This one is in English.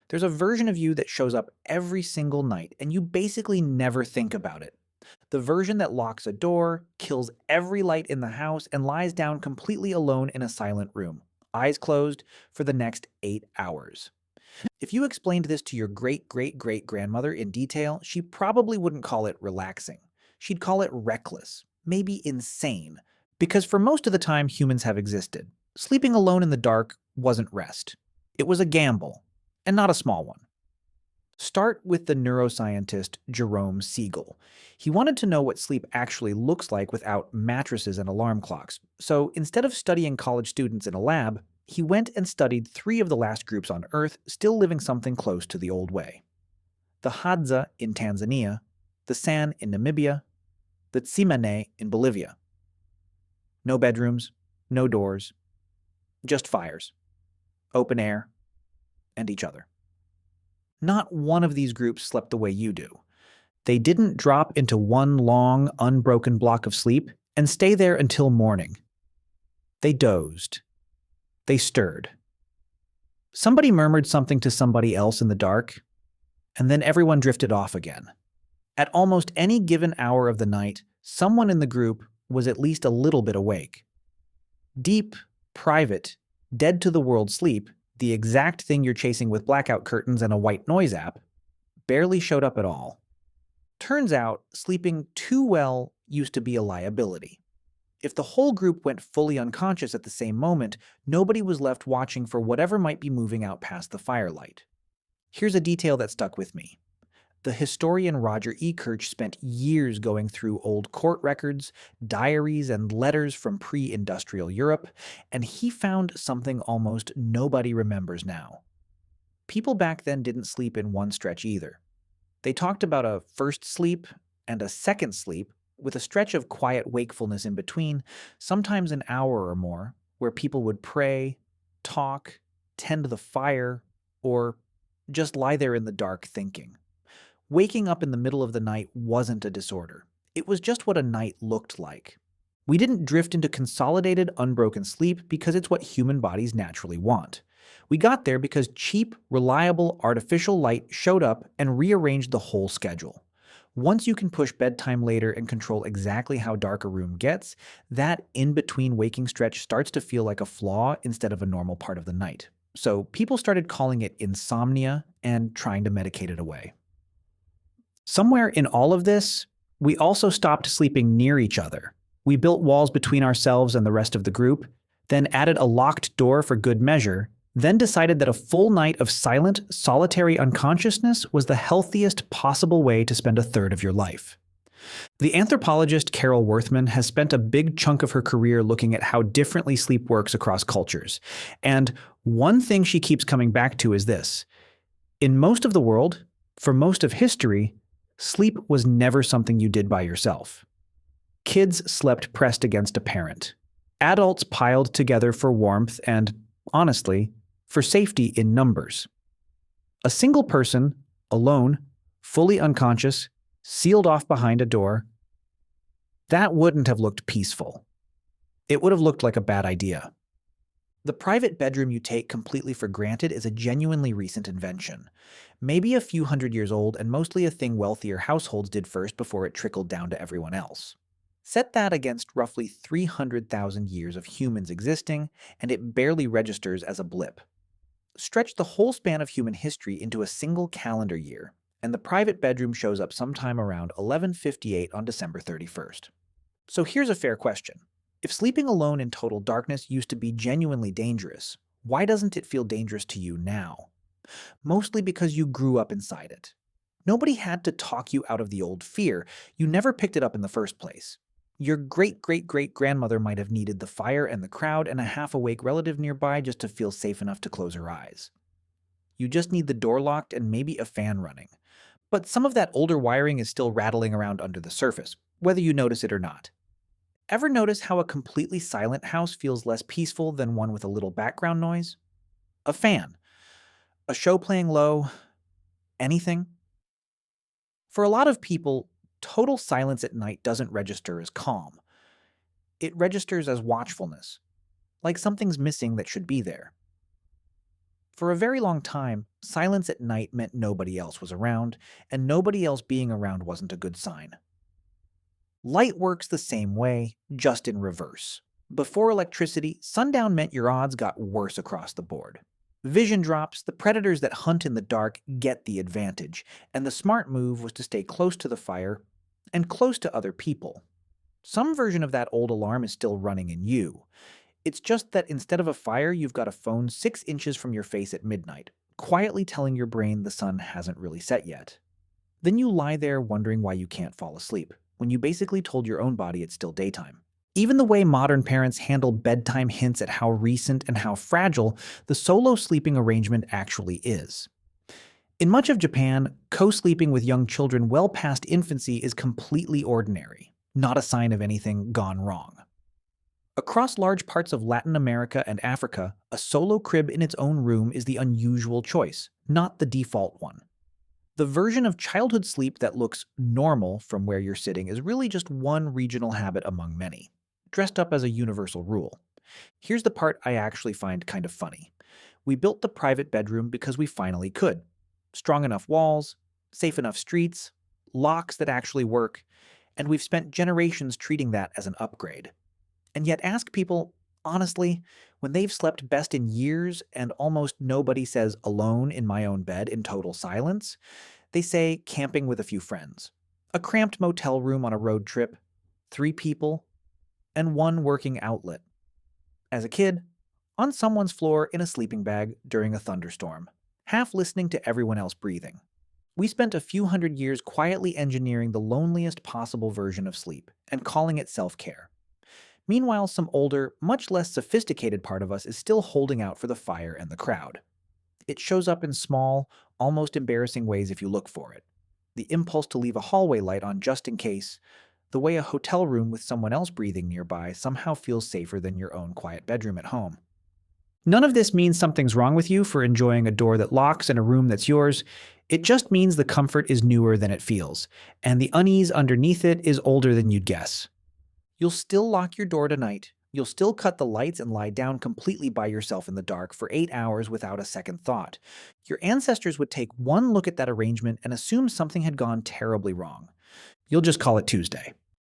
There's a version of you that shows up every single night, and you basically never think about it. The version that locks a door, kills every light in the house, and lies down completely alone in a silent room, eyes closed, for the next 8 hours. If you explained this to your great great great grandmother in detail, she probably wouldn't call it relaxing. She'd call it reckless, maybe insane, because for most of the time humans have existed, sleeping alone in the dark wasn't rest. It was a gamble, and not a small one. Start with the neuroscientist Jerome Siegel. He wanted to know what sleep actually looks like without mattresses and alarm clocks. So instead of studying college students in a lab, he went and studied three of the last groups on Earth still living something close to the old way: the Hadza in Tanzania, the San in Namibia, the Tsimane in Bolivia. No bedrooms, no doors, just fires, open air, and each other. Not one of these groups slept the way you do. They didn't drop into one long, unbroken block of sleep and stay there until morning. They dozed. They stirred. Somebody murmured something to somebody else in the dark, and then everyone drifted off again. At almost any given hour of the night, someone in the group was at least a little bit awake. Deep, private, dead to the world sleep, the exact thing you're chasing with blackout curtains and a white noise app, barely showed up at all. Turns out, sleeping too well used to be a liability. If the whole group went fully unconscious at the same moment, nobody was left watching for whatever might be moving out past the firelight. Here's a detail that stuck with me. The historian Roger E. Kirch spent years going through old court records, diaries, and letters from pre-industrial Europe, and he found something almost nobody remembers now. People back then didn't sleep in one stretch either. They talked about a first sleep and a second sleep, with a stretch of quiet wakefulness in between, sometimes an hour or more, where people would pray, talk, tend the fire, or just lie there in the dark thinking. Waking up in the middle of the night wasn't a disorder. It was just what a night looked like. We didn't drift into consolidated, unbroken sleep because it's what human bodies naturally want. We got there because cheap, reliable, artificial light showed up and rearranged the whole schedule. Once you can push bedtime later and control exactly how dark a room gets, that in-between waking stretch starts to feel like a flaw instead of a normal part of the night. So people started calling it insomnia and trying to medicate it away. Somewhere in all of this, we also stopped sleeping near each other. We built walls between ourselves and the rest of the group, then added a locked door for good measure, then decided that a full night of silent, solitary unconsciousness was the healthiest possible way to spend a third of your life. The anthropologist Carol Worthman has spent a big chunk of her career looking at how differently sleep works across cultures. And one thing she keeps coming back to is this: in most of the world, for most of history, sleep was never something you did by yourself. Kids slept pressed against a parent. Adults piled together for warmth and, honestly, for safety in numbers. A single person, alone, fully unconscious, sealed off behind a door, that wouldn't have looked peaceful. It would have looked like a bad idea. The private bedroom you take completely for granted is a genuinely recent invention. Maybe a few hundred years old and mostly a thing wealthier households did first before it trickled down to everyone else. Set that against roughly 300,000 years of humans existing, and it barely registers as a blip. Stretch the whole span of human history into a single calendar year, and the private bedroom shows up sometime around 1158 on December 31st. So here's a fair question. If sleeping alone in total darkness used to be genuinely dangerous, why doesn't it feel dangerous to you now? Mostly because you grew up inside it. Nobody had to talk you out of the old fear. You never picked it up in the first place. Your great-great-great-grandmother might have needed the fire and the crowd and a half-awake relative nearby just to feel safe enough to close her eyes. You just need the door locked and maybe a fan running. But some of that older wiring is still rattling around under the surface, whether you notice it or not. Ever notice how a completely silent house feels less peaceful than one with a little background noise? A fan, a show playing low, anything? For a lot of people, total silence at night doesn't register as calm. It registers as watchfulness, like something's missing that should be there. For a very long time, silence at night meant nobody else was around, and nobody else being around wasn't a good sign. Light works the same way, just in reverse. Before electricity, sundown meant your odds got worse across the board. Vision drops, the predators that hunt in the dark get the advantage, and the smart move was to stay close to the fire and close to other people. Some version of that old alarm is still running in you. It's just that instead of a fire, you've got a phone 6 inches from your face at midnight, quietly telling your brain the sun hasn't really set yet. Then you lie there wondering why you can't fall asleep, when you basically told your own body it's still daytime. Even the way modern parents handle bedtime hints at how recent and how fragile the solo sleeping arrangement actually is. In much of Japan, co-sleeping with young children well past infancy is completely ordinary, not a sign of anything gone wrong. Across large parts of Latin America and Africa, a solo crib in its own room is the unusual choice, not the default one. The version of childhood sleep that looks normal from where you're sitting is really just one regional habit among many, dressed up as a universal rule. Here's the part I actually find kind of funny. We built the private bedroom because we finally could. Strong enough walls, safe enough streets, locks that actually work, and we've spent generations treating that as an upgrade. And yet ask people, honestly, when they've slept best in years and almost nobody says alone in my own bed in total silence, they say camping with a few friends, a cramped motel room on a road trip, 3 people, and one working outlet. As a kid, on someone's floor in a sleeping bag during a thunderstorm, half listening to everyone else breathing. We spent a few hundred years quietly engineering the loneliest possible version of sleep and calling it self-care. Meanwhile, some older, much less sophisticated part of us is still holding out for the fire and the crowd. It shows up in small, almost embarrassing ways if you look for it. The impulse to leave a hallway light on just in case, the way a hotel room with someone else breathing nearby somehow feels safer than your own quiet bedroom at home. None of this means something's wrong with you for enjoying a door that locks and a room that's yours. It just means the comfort is newer than it feels, and the unease underneath it is older than you'd guess. You'll still lock your door tonight. You'll still cut the lights and lie down completely by yourself in the dark for 8 hours without a second thought. Your ancestors would take one look at that arrangement and assume something had gone terribly wrong. You'll just call it Tuesday.